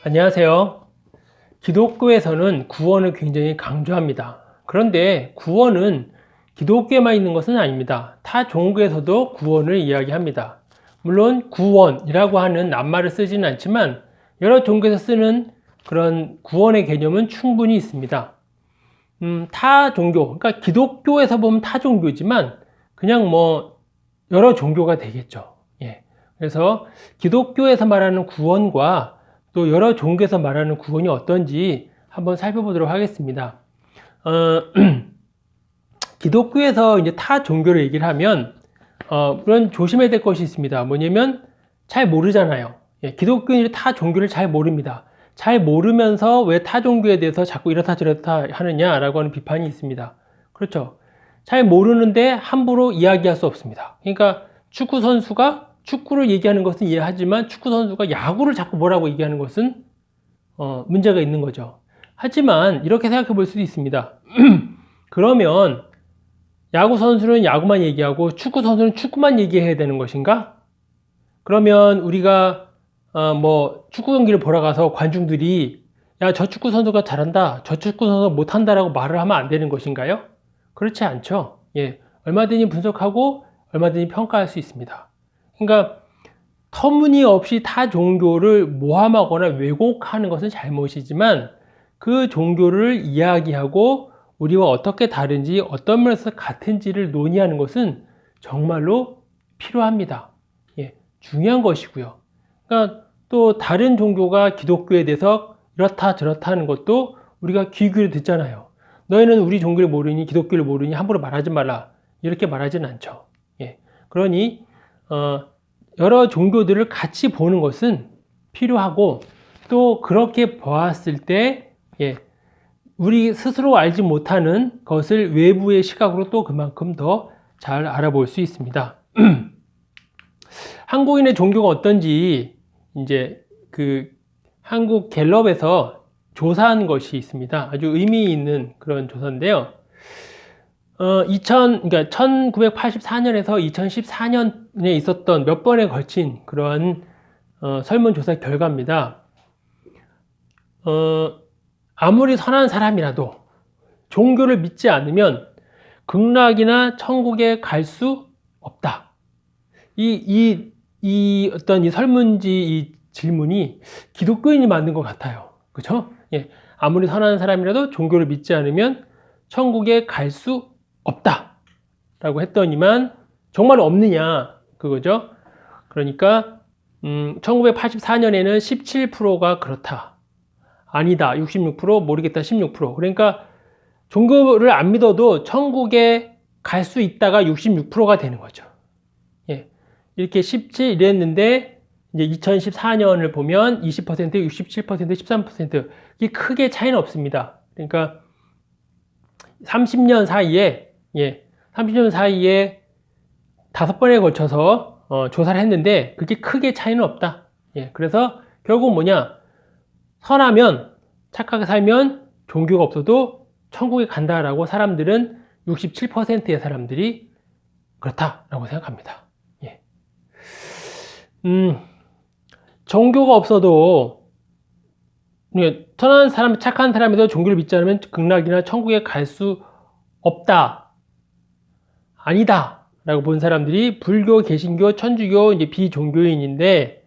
안녕하세요. 기독교에서는 구원을 굉장히 강조합니다. 그런데 구원은 기독교에만 있는 것은 아닙니다. 타 종교에서도 구원을 이야기합니다. 물론 구원이라고 하는 낱말을 쓰지는 않지만 여러 종교에서 쓰는 그런 구원의 개념은 충분히 있습니다. 타 종교, 그러니까 기독교에서 보면 타 종교지만 그냥 여러 종교가 되겠죠. 예. 그래서 기독교에서 말하는 구원과 또 여러 종교에서 말하는 구원이 어떤지 한번 살펴보도록 하겠습니다. 기독교에서 이제 타 종교를 얘기를 하면 물론 조심해야 될 것이 있습니다. 뭐냐면 잘 모르잖아요. 예, 기독교인들이 타 종교를 잘 모릅니다. 잘 모르면서 왜 타 종교에 대해서 자꾸 이렇다 저렇다 하느냐라고 하는 비판이 있습니다. 그렇죠. 잘 모르는데 함부로 이야기할 수 없습니다. 그러니까 축구 선수가 축구를 얘기하는 것은 이해하지만 축구 선수가 야구를 자꾸 뭐라고 얘기하는 것은 문제가 있는 거죠. 하지만 이렇게 생각해 볼 수도 있습니다. 그러면 야구 선수는 야구만 얘기하고 축구 선수는 축구만 얘기해야 되는 것인가? 그러면 우리가 축구 경기를 보러 가서 관중들이 야, 저 축구 선수가 잘한다, 저 축구 선수가 못한다라고 말을 하면 안 되는 것인가요? 그렇지 않죠. 예, 얼마든지 분석하고 얼마든지 평가할 수 있습니다. 그러니까 터무니없이 타 종교를 모함하거나 왜곡하는 것은 잘못이지만 그 종교를 이야기하고 우리와 어떻게 다른지 어떤 면에서 같은지를 논의하는 것은 정말로 필요합니다. 예, 중요한 것이고요. 그러니까 또 다른 종교가 기독교에 대해서 이렇다 저렇다 하는 것도 우리가 귀 기울여 듣잖아요. 너희는 우리 종교를 모르니 기독교를 모르니 함부로 말하지 말라 이렇게 말하지는 않죠. 예, 그러니 여러 종교들을 같이 보는 것은 필요하고 또 그렇게 보았을 때 우리 스스로 알지 못하는 것을 외부의 시각으로 또 그만큼 더 잘 알아볼 수 있습니다. 한국인의 종교가 어떤지 이제 그 한국 갤럽에서 조사한 것이 있습니다. 아주 의미 있는 그런 조사인데요. 그러니까 1984년에서 2014년에 있었던 몇 번에 걸친 그런 설문조사 결과입니다. 아무리 선한 사람이라도 종교를 믿지 않으면 극락이나 천국에 갈 수 없다. 이 설문지 이 질문이 기독교인이 만든 것 같아요. 그렇죠? 예. 아무리 선한 사람이라도 종교를 믿지 않으면 천국에 갈 수 없다 라고 했더니만 정말 없느냐 그거죠. 그러니까 1984년에는 17%가 그렇다, 아니다 66%, 모르겠다 16%. 그러니까 종교를 안 믿어도 천국에 갈 수 있다가 66%가 되는 거죠. 예. 이렇게 17 이랬는데 이제 2014년을 보면 20%, 67%, 13% 이게 크게 차이는 없습니다. 그러니까 30년 사이에 5번에 걸쳐서 조사를 했는데 그게 크게 차이는 없다. 예, 그래서 결국 뭐냐? 선하면, 착하게 살면 종교가 없어도 천국에 간다라고 사람들은 67%의 사람들이 그렇다라고 생각합니다. 예. 종교가 없어도 선한 사람, 착한 사람에도 종교를 믿지 않으면 극락이나 천국에 갈 수 없다, 아니다 라고 본 사람들이 불교, 개신교, 천주교, 이제 비종교인인데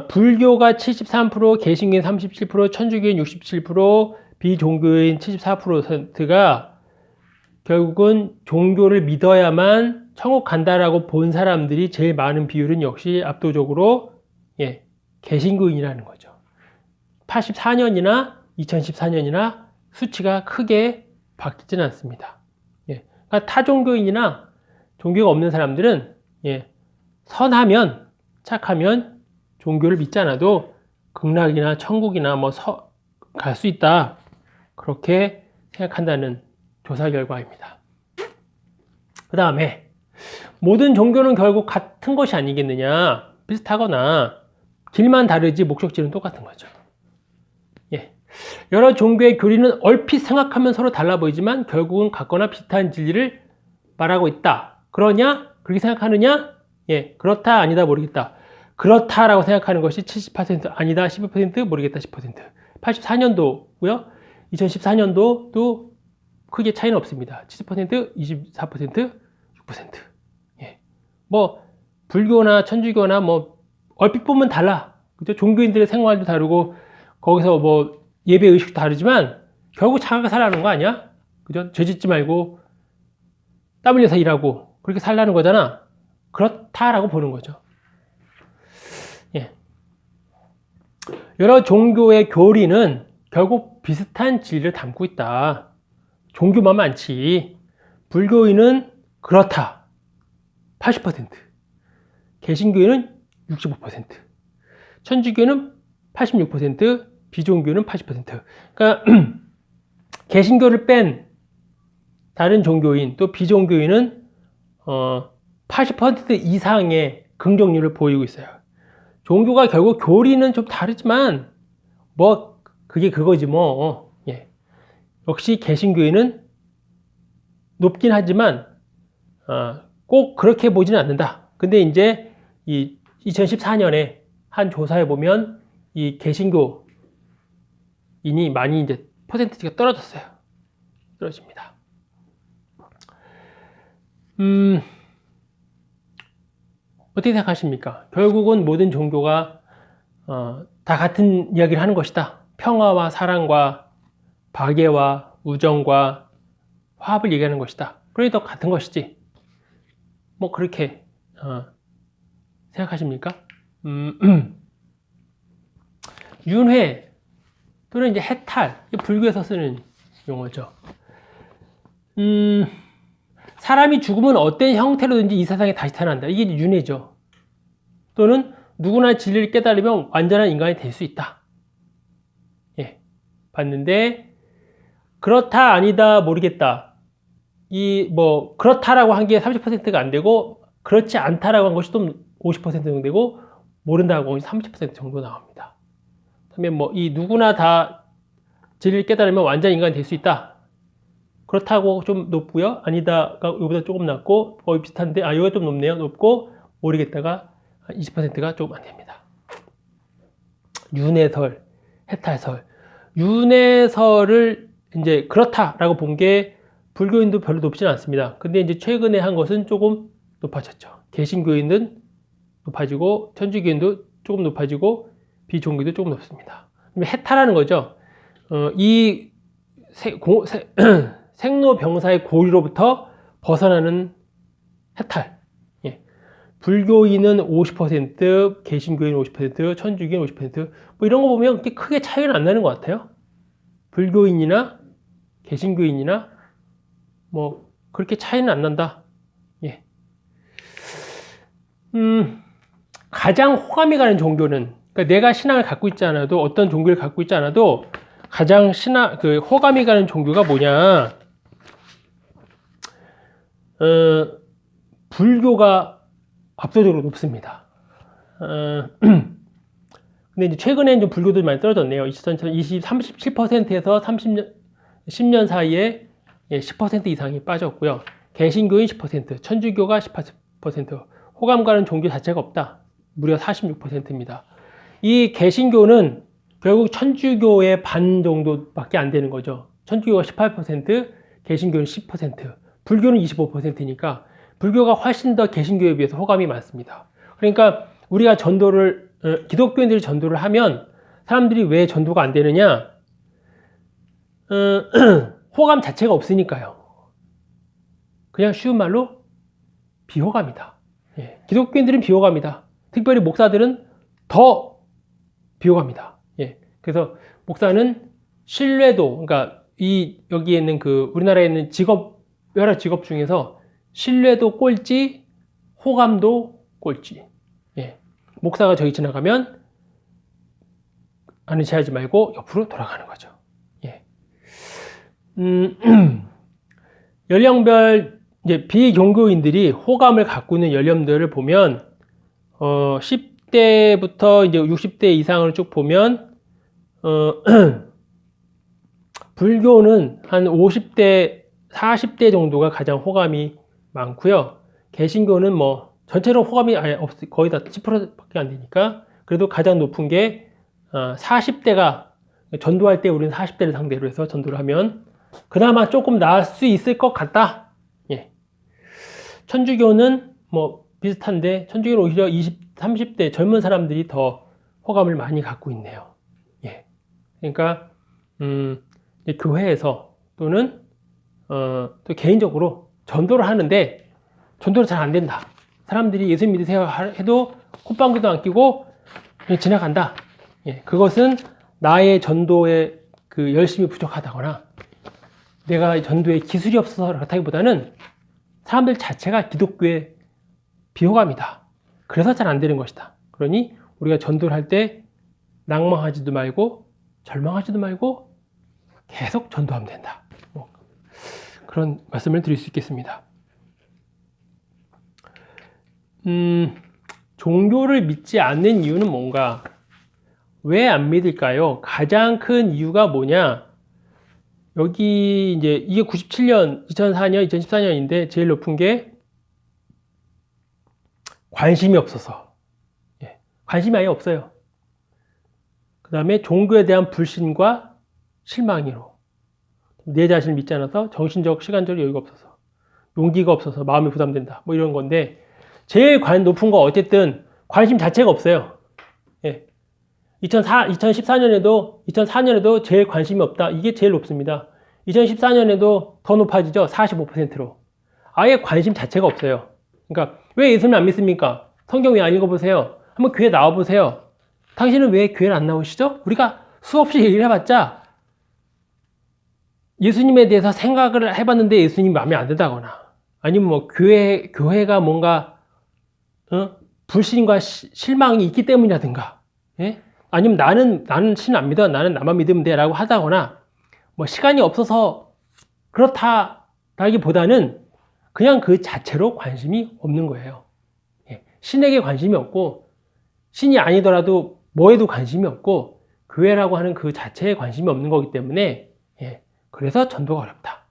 불교가 73%, 개신교인 37%, 천주교인 67%, 비종교인 74%가 결국은 종교를 믿어야만 천국 간다라고 본 사람들이 제일 많은 비율은 역시 압도적으로 개신교인이라는 거죠. 84년이나 2014년이나 수치가 크게 바뀌지는 않습니다. 그러니까 타종교인이나 종교가 없는 사람들은 선하면, 착하면 종교를 믿지 않아도 극락이나 천국이나 갈 수 있다, 그렇게 생각한다는 조사 결과입니다. 그 다음에 모든 종교는 결국 같은 것이 아니겠느냐, 비슷하거나 길만 다르지 목적지는 똑같은 거죠. 여러 종교의 교리는 얼핏 생각하면 서로 달라 보이지만 결국은 같거나 비슷한 진리를 말하고 있다. 그러냐? 그렇게 생각하느냐? 그렇다, 아니다, 모르겠다. 그렇다라고 생각하는 것이 70% 아니다 12% 모르겠다 10%. 84년도고요. 2014년도도 크게 차이는 없습니다. 70%, 24%, 6%. 예. 뭐 불교나 천주교나 뭐 얼핏 보면 달라. 그죠? 종교인들의 생활도 다르고 거기서 뭐 예배 의식도 다르지만 결국 장하게 살라는 거 아니야? 그죠? 죄 짓지 말고 땀 흘려서 일하고 그렇게 살라는 거잖아. 그렇다라고 보는 거죠. 예. 여러 종교의 교리는 결국 비슷한 진리를 담고 있다. 종교만 많지. 불교인은 그렇다. 80%. 개신교인은 65%. 천주교는 86%. 비종교는 80%. 그러니까 개신교를 뺀 다른 종교인 또 비종교인은 80% 이상의 긍정률을 보이고 있어요. 종교가 결국 교리는 좀 다르지만 뭐 그게 그거지 뭐. 예. 역시 개신교인은 높긴 하지만 꼭 그렇게 보지는 않는다. 근데 이제 이 2014년에 한 조사에 보면 이 개신교인이 많이 이제 퍼센티지가 떨어졌어요. 떨어집니다. 어떻게 생각하십니까? 결국은 모든 종교가 다 같은 이야기를 하는 것이다. 평화와 사랑과 박애와 우정과 화합을 얘기하는 것이다. 그러니 더 같은 것이지. 뭐 그렇게 생각하십니까? 윤회 또는 이제 해탈, 불교에서 쓰는 용어죠. 사람이 죽으면 어떤 형태로든지 이 세상에 다시 태어난다. 이게 윤회죠. 또는 누구나 진리를 깨달으면 완전한 인간이 될 수 있다. 예, 봤는데 그렇다 아니다 모르겠다. 이 뭐 그렇다라고 한 게 30%가 안 되고 그렇지 않다라고 한 것이 또 50% 정도 되고 모른다고 한 것이 30% 정도 나옵니다. 그다음에 뭐 이 누구나 다 진리를 깨달으면 완전 인간이 될 수 있다. 그렇다고 좀 높고요. 아니다가 이거보다 조금 낮고 거의 비슷한데 이거 좀 높네요. 높고 모르겠다가 20%가 조금 안 됩니다. 윤회설, 해탈설. 윤회설을 이제 그렇다라고 본 게 불교인도 별로 높지는 않습니다. 근데 이제 최근에 한 것은 조금 높아졌죠. 개신교인은 높아지고 천주교인도 조금 높아지고 비종교도 조금 높습니다. 해탈하는 거죠. 이 생로병사의 고리로부터 벗어나는 해탈. 예. 불교인은 50%, 개신교인 50%, 천주교인 50%, 뭐 이런 거 보면 그렇게 크게 차이는 안 나는 것 같아요. 불교인이나 개신교인이나 뭐 그렇게 차이는 안 난다. 예. 가장 호감이 가는 종교는, 그러니까 내가 신앙을 갖고 있지 않아도 어떤 종교를 갖고 있지 않아도 가장 호감이 가는 종교가 뭐냐? 불교가 압도적으로 높습니다. 근데 이제 최근에 좀 불교도 많이 떨어졌네요. 37%에서 10년 사이에 10% 이상이 빠졌고요. 개신교인 10%, 천주교가 18%, 호감 가는 종교 자체가 없다. 무려 46%입니다. 이 개신교는 결국 천주교의 반 정도밖에 안 되는 거죠. 천주교가 18%, 개신교는 10%, 불교는 25%니까 불교가 훨씬 더 개신교에 비해서 호감이 많습니다. 그러니까 우리가 기독교인들이 전도를 하면 사람들이 왜 전도가 안 되느냐? 호감 자체가 없으니까요. 그냥 쉬운 말로 비호감이다. 예. 기독교인들은 비호감이다. 특별히 목사들은 더 비호감이다. 예. 그래서 목사는 신뢰도, 그러니까 여기에 있는 우리나라에 있는 여러 직업 중에서 신뢰도 꼴찌, 호감도 꼴찌. 예. 목사가 저기 지나가면 아는 체 하지 말고 옆으로 돌아가는 거죠. 예. 연령별 이제 비종교인들이 호감을 갖고 있는 연령들을 보면 10대부터 이제 60대 이상을 쭉 보면 불교는 한 50대, 40대 정도가 가장 호감이 많고요. 개신교는 뭐 전체로 호감이 아예 거의 다 10%밖에 안 되니까 그래도 가장 높은 게 40대가 전도할 때 우리는 40대를 상대로 해서 전도를 하면 그나마 조금 나을 수 있을 것 같다. 예. 천주교는 뭐 비슷한데 천주교는 오히려 20, 30대 젊은 사람들이 더 호감을 많이 갖고 있네요. 예. 그러니까 교회에서 또는 또 개인적으로 전도를 하는데 전도를 잘 안 된다. 사람들이 예수 믿으세요 해도 콧방귀도 안 끼고 그냥 지나간다. 예. 그것은 나의 전도에 그 열심이 부족하다거나 내가 전도에 기술이 없어서 그렇다기보다는 사람들 자체가 기독교에 비호감이다. 그래서 잘 안 되는 것이다. 그러니 우리가 전도를 할 때 낭망하지도 말고 절망하지도 말고 계속 전도하면 된다. 뭐 그런 말씀을 드릴 수 있겠습니다. 종교를 믿지 않는 이유는 뭔가? 왜 안 믿을까요? 가장 큰 이유가 뭐냐? 여기 이제 이게 97년, 2004년, 2014년인데 제일 높은 게 관심이 없어서. 예, 관심이 아예 없어요. 그 다음에 종교에 대한 불신과 실망으로. 내 자신을 믿지 않아서 정신적, 시간적 여유가 없어서. 용기가 없어서 마음이 부담된다. 뭐 이런 건데 제일 높은 거 어쨌든 관심 자체가 없어요. 예. 2004년에도 제일 관심이 없다. 이게 제일 높습니다. 2014년에도 더 높아지죠. 45%로. 아예 관심 자체가 없어요. 그러니까 왜 예수님 안 믿습니까? 성경 왜 안 읽어보세요? 한번 교회 나와보세요. 당신은 왜 교회를 안 나오시죠? 우리가 수없이 얘기를 해봤자 예수님에 대해서 생각을 해봤는데 예수님이 마음에 안 든다거나 아니면 뭐 교회가 뭔가 불신과 실망이 있기 때문이라든가 예? 아니면 나는 신 안 믿어. 나는 나만 믿으면 돼. 라고 하다거나, 뭐 시간이 없어서 그렇다기보다는 그냥 그 자체로 관심이 없는 거예요. 예. 신에게 관심이 없고, 신이 아니더라도 뭐에도 관심이 없고, 교회라고 하는 그 자체에 관심이 없는 거기 때문에, 예. 그래서 전도가 어렵다.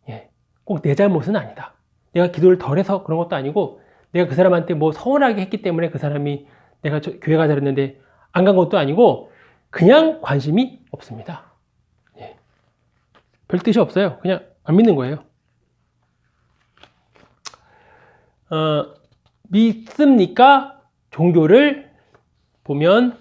예. 꼭 내 잘못은 아니다. 내가 기도를 덜 해서 그런 것도 아니고, 내가 그 사람한테 뭐 서운하게 했기 때문에 그 사람이 내가 교회 가자 그랬는데, 안 간 것도 아니고 그냥 관심이 없습니다. 예. 별 뜻이 없어요. 그냥 안 믿는 거예요. 믿습니까? 종교를 보면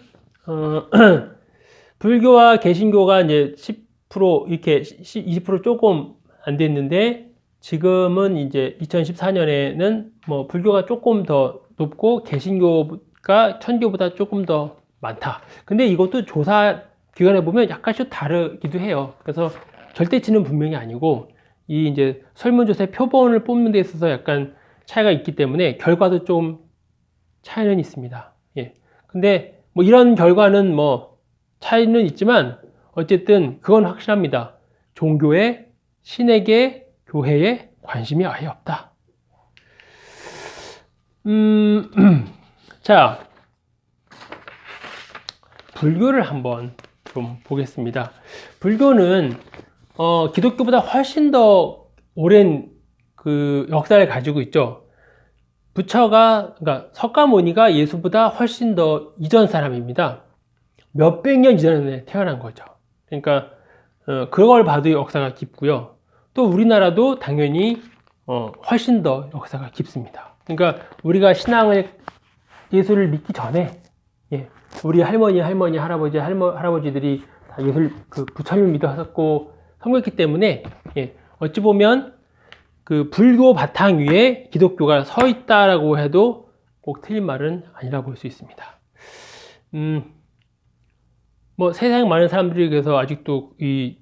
불교와 개신교가 이제 10% 이렇게 20% 조금 안 됐는데 지금은 이제 2014년에는 뭐 불교가 조금 더 높고 개신교가 천교보다 조금 더 많다. 근데 이것도 조사 기관에 보면 약간씩 다르기도 해요. 그래서 절대치는 분명히 아니고 이 이제 설문조사의 표본을 뽑는 데 있어서 약간 차이가 있기 때문에 결과도 좀 차이는 있습니다. 예. 근데 뭐 이런 결과는 뭐 차이는 있지만 어쨌든 그건 확실합니다. 종교에, 신에게, 교회에 관심이 아예 없다. 자, 불교를 한번 좀 보겠습니다. 불교는 기독교보다 훨씬 더 오랜 그 역사를 가지고 있죠. 그러니까 석가모니가 예수보다 훨씬 더 이전 사람입니다. 몇백 년 이전에 태어난 거죠. 그러니까 그걸 봐도 역사가 깊고요. 또 우리나라도 당연히 훨씬 더 역사가 깊습니다. 그러니까 우리가 예수를 믿기 전에 우리 할아버지들이 다 예수를 부처님을 믿었고 섬겼기 때문에 어찌 보면 그 불교 바탕 위에 기독교가 서 있다라고 해도 꼭 틀린 말은 아니라고 볼 수 있습니다. 뭐 세상에 많은 사람들이 그래서 아직도 이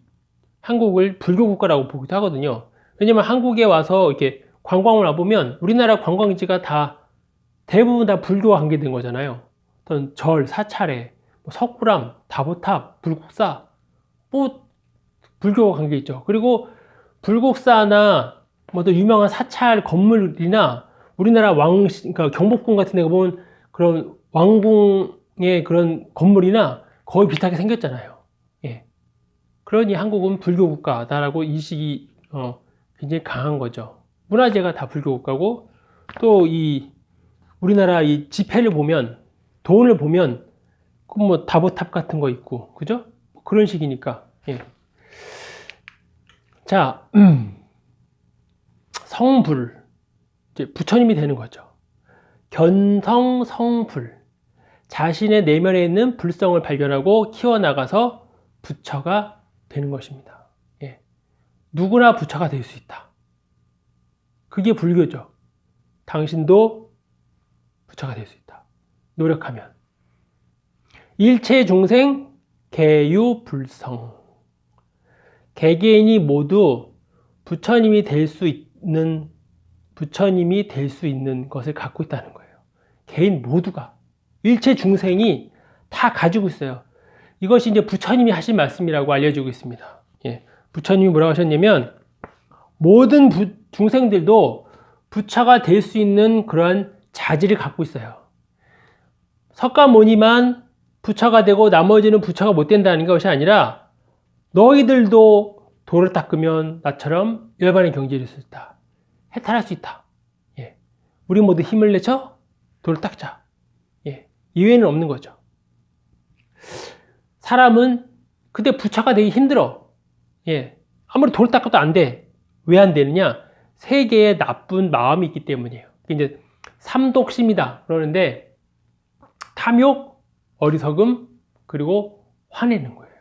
한국을 불교 국가라고 보기도 하거든요. 왜냐면 한국에 와서 이렇게 관광을 와보면 우리나라 관광지가 다 대부분 다 불교와 관계된 거잖아요. 어떤 절, 사찰에, 석굴암, 다보탑, 불국사, 뭐 불교와 관계 있죠. 그리고 불국사나 뭐 또 유명한 사찰 건물이나 우리나라 그러니까 경복궁 같은 데 가보면 그런 왕궁의 그런 건물이나 거의 비슷하게 생겼잖아요. 예. 그러니 한국은 불교 국가다라고 인식이 굉장히 강한 거죠. 문화재가 다 불교 국가고 또 이 우리나라 이 지폐를 보면, 돈을 보면, 뭐 다보탑 같은 거 있고, 그죠? 그런 식이니까. 예. 자, 성불. 이제 부처님이 되는 거죠. 견성성불. 자신의 내면에 있는 불성을 발견하고 키워나가서 부처가 되는 것입니다. 예. 누구나 부처가 될 수 있다. 그게 불교죠. 당신도 부처가 될 수 있다. 노력하면. 일체 중생 개유불성. 개개인이 모두 부처님이 될 수 있는 것을 갖고 있다는 거예요. 개인 모두가. 일체 중생이 다 가지고 있어요. 이것이 이제 부처님이 하신 말씀이라고 알려지고 있습니다. 예. 부처님이 뭐라고 하셨냐면, 모든 중생들도 부처가 될 수 있는 그러한 자질을 갖고 있어요. 석가모니만 부처가 되고 나머지는 부처가 못 된다는 것이 아니라, 너희들도 도를 닦으면 나처럼 일반의 경지를 이룰 수 있다. 해탈할 수 있다. 예. 우리 모두 힘을 내서 도를 닦자. 예. 이외에는 없는 거죠. 사람은 근데 부처가 되기 힘들어. 예. 아무리 도를 닦아도 안 돼. 왜 안 되느냐? 세계에 나쁜 마음이 있기 때문이에요. 이제 삼독심이다 그러는데, 탐욕, 어리석음, 그리고 화내는 거예요.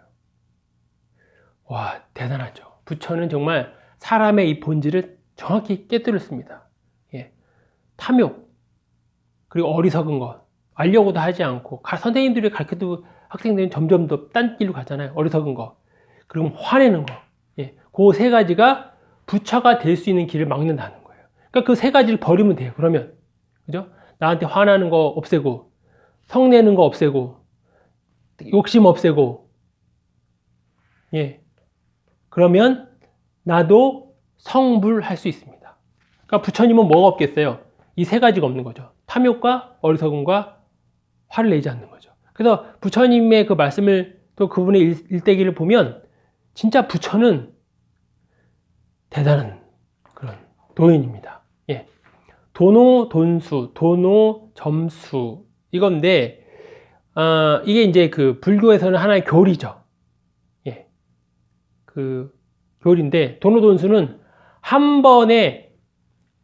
와, 대단하죠. 부처는 정말 사람의 이 본질을 정확히 깨뜨렸습니다. 예. 탐욕, 그리고 어리석은 것, 알려고도 하지 않고, 선생님들이 가르쳐도 학생들은 점점 더 딴 길로 가잖아요. 어리석은 것, 그리고 화내는 것. 예. 그 세 가지가 부처가 될 수 있는 길을 막는다는 거예요. 그러니까 그 세 가지를 버리면 돼요. 그러면. 그죠? 나한테 화나는 거 없애고, 성내는 거 없애고, 욕심 없애고, 예. 그러면 나도 성불할 수 있습니다. 그러니까 부처님은 뭐가 없겠어요? 이 세 가지가 없는 거죠. 탐욕과 어리석음과 화를 내지 않는 거죠. 그래서 부처님의 그 말씀을, 또 그분의 일대기를 보면 진짜 부처는 대단한 그런 도인입니다. 예. 도노 돈수, 도노 점수 이건데, 이게 이제 그 불교에서는 하나의 교리죠. 예. 그 교리인데, 도노 돈수는 한 번에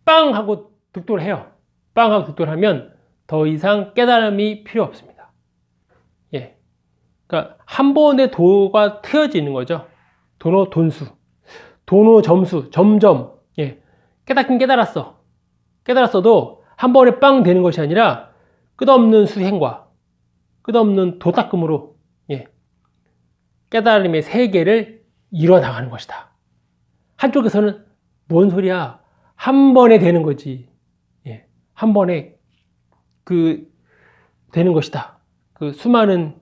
빵 하고 득도를 해요. 빵 하고 득도를 하면 더 이상 깨달음이 필요 없습니다. 예. 그러니까 한 번에 도가 트여지는 거죠. 도노 돈수. 도노 점수, 점점. 예. 깨닫긴 깨달았어. 깨달았어도 한 번에 빵 되는 것이 아니라 끝없는 수행과 끝없는 도닦음으로, 예, 깨달음의 세계를 이뤄나가는 것이다. 한쪽에서는 뭔 소리야? 한 번에 되는 거지. 예. 한 번에 되는 것이다. 그 수많은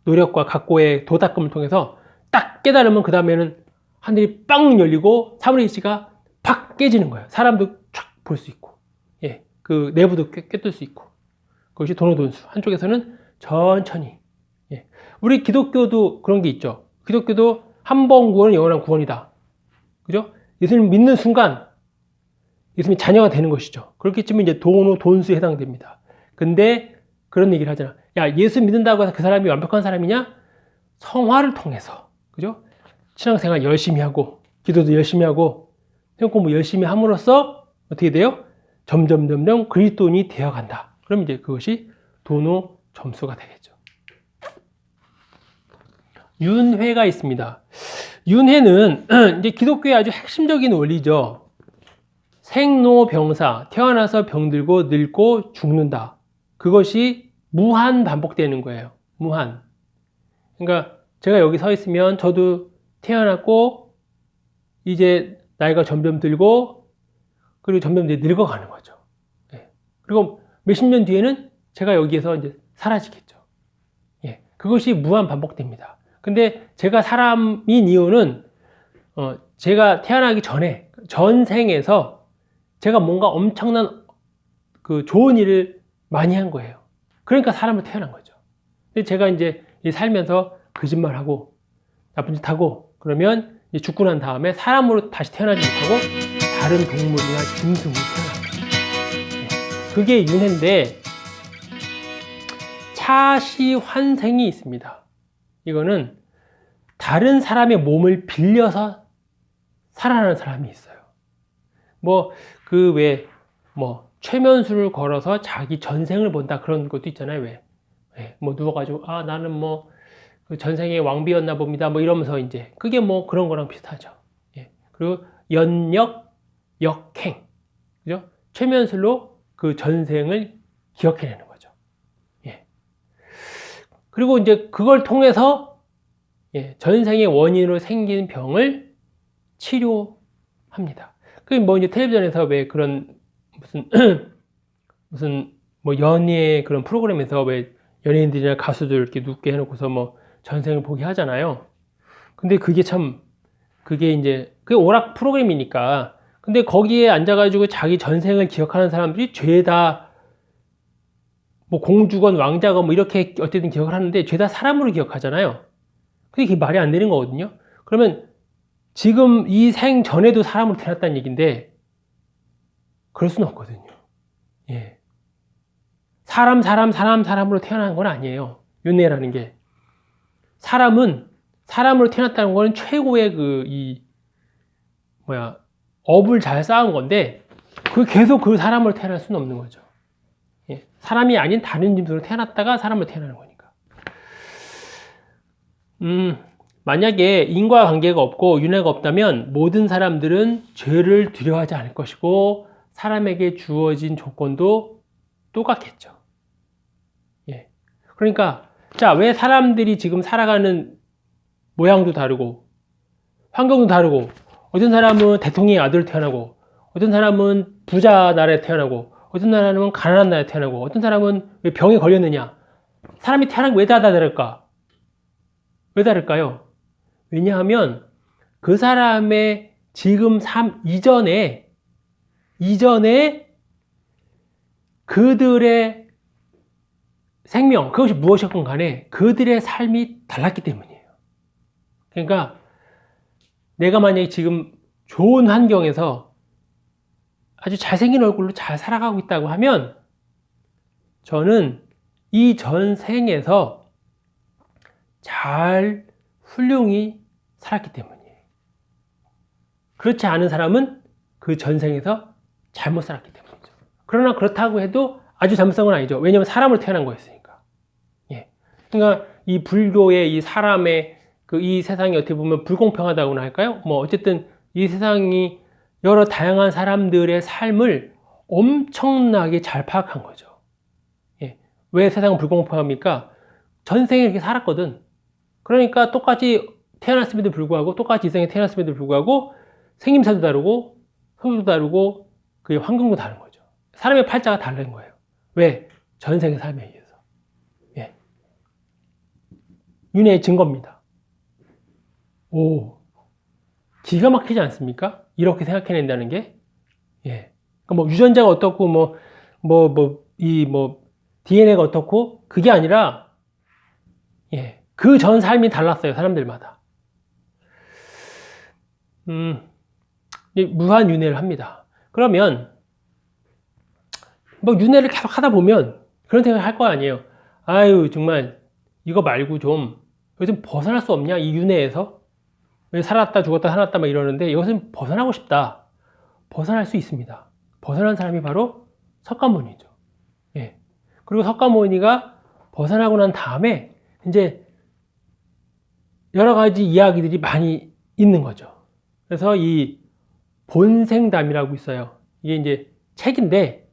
노력과 각고의 도닦음을 통해서 딱 깨달으면 그 다음에는 하늘이 빵 열리고 사물의 이치가 팍 깨지는 거예요. 사람도 촥 볼 수 있고, 예, 그 내부도 꿰뚫 수 있고. 그것이 도노돈수. 한쪽에서는 천천히. 예. 우리 기독교도 그런 게 있죠. 기독교도 한 번 구원은 영원한 구원이다. 그죠? 예수님 믿는 순간 예수님이 자녀가 되는 것이죠. 그렇기 때문에 이제 도노돈수에 해당됩니다. 근데 그런 얘기를 하잖아. 야, 예수 믿는다고 해서 그 사람이 완벽한 사람이냐? 성화를 통해서. 그죠? 신앙생활 열심히 하고, 기도도 열심히 하고, 생각 공부 열심히 함으로써 어떻게 돼요? 점점 그리스도인이 되어간다. 그럼 이제 그것이 도노 점수가 되겠죠. 윤회가 있습니다. 윤회는 이제 기독교의 아주 핵심적인 원리죠. 생로병사, 태어나서 병들고 늙고 죽는다. 그것이 무한 반복되는 거예요. 무한. 그러니까 제가 여기 서 있으면 저도 태어났고 이제 나이가 점점 들고 그리고 점점 이제 늙어가는 거죠. 예. 그리고 몇십 년 뒤에는 제가 여기에서 이제 사라지겠죠. 예. 그것이 무한 반복됩니다. 근데 제가 사람인 이유는 제가 태어나기 전에 전생에서 제가 뭔가 엄청난 그 좋은 일을 많이 한 거예요. 그러니까 사람으로 태어난 거죠. 근데 제가 이제 살면서 거짓말하고 나쁜 짓 하고 그러면 이제 죽고 난 다음에 사람으로 다시 태어나지 못하고 다른 동물이나 짐승으로 태어납니다. 그게 윤회인데 차시환생이 있습니다. 이거는 다른 사람의 몸을 빌려서 살아나는 사람이 있어요. 뭐 그 왜 뭐 최면술을 걸어서 자기 전생을 본다 그런 것도 있잖아요. 왜? 뭐 누워가지고 아 나는 뭐 그 전생에 왕비였나 봅니다. 뭐 이러면서 이제 그게 뭐 그런 거랑 비슷하죠. 그리고 연역, 역행, 그죠? 최면술로 그 전생을 기억해내는 거죠. 그리고 이제 그걸 통해서 전생의 원인으로 생긴 병을 치료합니다. 그 뭐 이제 텔레비전에서 왜 그런 무슨 뭐 연예 그런 프로그램에서 왜 연예인들이나 가수들 이렇게 눕게 해놓고서 뭐 전생을 보게 하잖아요. 근데 그게 참 그게 이제 그게 오락 프로그램이니까 근데 거기에 앉아가지고 자기 전생을 기억하는 사람들이 죄다 뭐 공주건 왕자건 뭐 이렇게 어쨌든 기억을 하는데 죄다 사람으로 기억하잖아요. 근데 그게 말이 안 되는 거거든요. 그러면 지금 이 생 전에도 사람으로 태어났다는 얘기인데 그럴 수는 없거든요. 사람으로 태어난 건 아니에요. 윤회라는 게. 사람은 사람으로 태어났다는 건 최고의 업을 잘 쌓은 건데 계속 그 사람으로 태어날 수는 없는 거죠. 사람이 아닌 다른 짐승으로 태어났다가 사람으로 태어나는 거니까. 만약에 인과관계가 없고 윤회가 없다면 모든 사람들은 죄를 두려워하지 않을 것이고 사람에게 주어진 조건도 똑같겠죠. 그러니까 자, 왜 사람들이 지금 살아가는 모양도 다르고 환경도 다르고 어떤 사람은 대통령의 아들로 태어나고 어떤 사람은 부자 나라에 태어나고 어떤 사람은 가난한 나라에 태어나고 어떤 사람은 왜 병에 걸렸느냐? 사람이 태어난 게 왜 다 다를까? 왜 다를까요? 왜냐하면 그 사람의 지금 삶 이전에 그들의 생명, 그것이 무엇이었건 간에 그들의 삶이 달랐기 때문이에요. 그러니까 내가 만약에 지금 좋은 환경에서 아주 잘생긴 얼굴로 잘 살아가고 있다고 하면 저는 이 전생에서 잘 훌륭히 살았기 때문이에요. 그렇지 않은 사람은 그 전생에서 잘못 살았기 때문이죠. 그러나 그렇다고 해도 아주 잘못 산 건 아니죠. 왜냐하면 사람으로 태어난 거였으니까. 그러니까 이 불교의 이 사람의 이 세상이 어떻게 보면 불공평하다고나 할까요? 뭐 어쨌든 이 세상이 여러 다양한 사람들의 삶을 엄청나게 잘 파악한 거죠. 왜 세상은 불공평합니까? 전생에 이렇게 살았거든. 그러니까 똑같이 태어났음에도 불구하고 똑같이 이생에 태어났음에도 불구하고 생김새도 다르고 성격도 다르고 그 환경도 다른 거죠. 사람의 팔자가 다른 거예요. 왜? 전생의 삶에 의해서. 윤회의 증거입니다. 오, 기가 막히지 않습니까? 이렇게 생각해낸다는 게. 그러니까 뭐 유전자가 어떻고 DNA가 어떻고 그게 아니라 그 전 삶이 달랐어요. 사람들마다. 무한 윤회를 합니다. 그러면 뭐 윤회를 계속 하다 보면 그런 생각을 할 거 아니에요. 아유 정말 이거 말고 좀 벗어날 수 없냐 이 윤회에서. 왜 살았다 죽었다 살았다 막 이러는데 이것은 벗어나고 싶다. 벗어날 수 있습니다. 벗어난 사람이 바로 석가모니죠. 그리고 석가모니가 벗어나고 난 다음에 이제 여러 가지 이야기들이 많이 있는 거죠. 그래서 이 본생담이라고 있어요. 이게 이제 책인데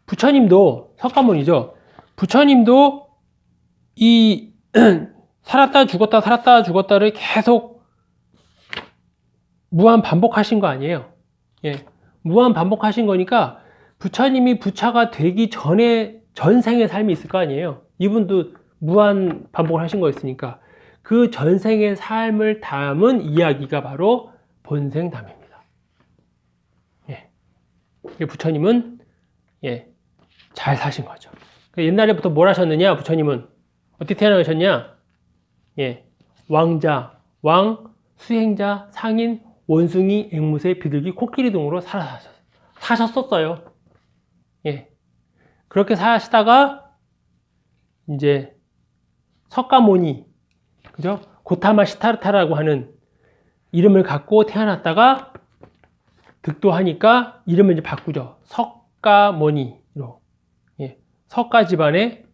부처님도 석가모니죠. 부처님도 이 살았다 죽었다 살았다 죽었다를 계속 무한 반복하신 거 아니에요. 무한 반복하신 거니까 부처님이 부처가 되기 전에 전생의 삶이 있을 거 아니에요. 이분도 무한 반복을 하신 거였으니까 그 전생의 삶을 담은 이야기가 바로 본생담입니다. 부처님은 잘 사신 거죠. 옛날에부터 뭘 하셨느냐? 부처님은 어떻게 태어나셨냐? 왕자, 왕, 수행자, 상인, 원숭이, 앵무새, 비둘기, 코끼리 등으로 사셨었어요. 그렇게 사시다가 이제 석가모니, 그죠? 고타마 시타르타라고 하는 이름을 갖고 태어났다가 득도하니까 이름을 이제 바꾸죠. 석가모니로. 예, 석가 집안에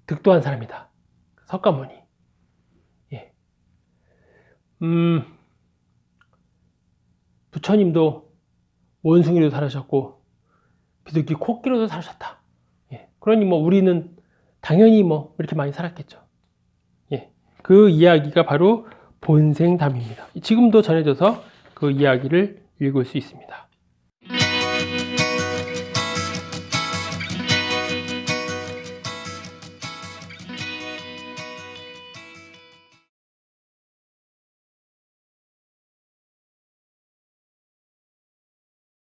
득도한 사람이다. 석가모니. 예. 부처님도 원숭이로 살으셨고 비둘기 코끼리도 살으셨다. 예. 그러니 뭐 우리는 당연히 뭐 이렇게 많이 살았겠죠. 예. 그 이야기가 바로 본생담입니다. 지금도 전해져서 그 이야기를 읽을 수 있습니다.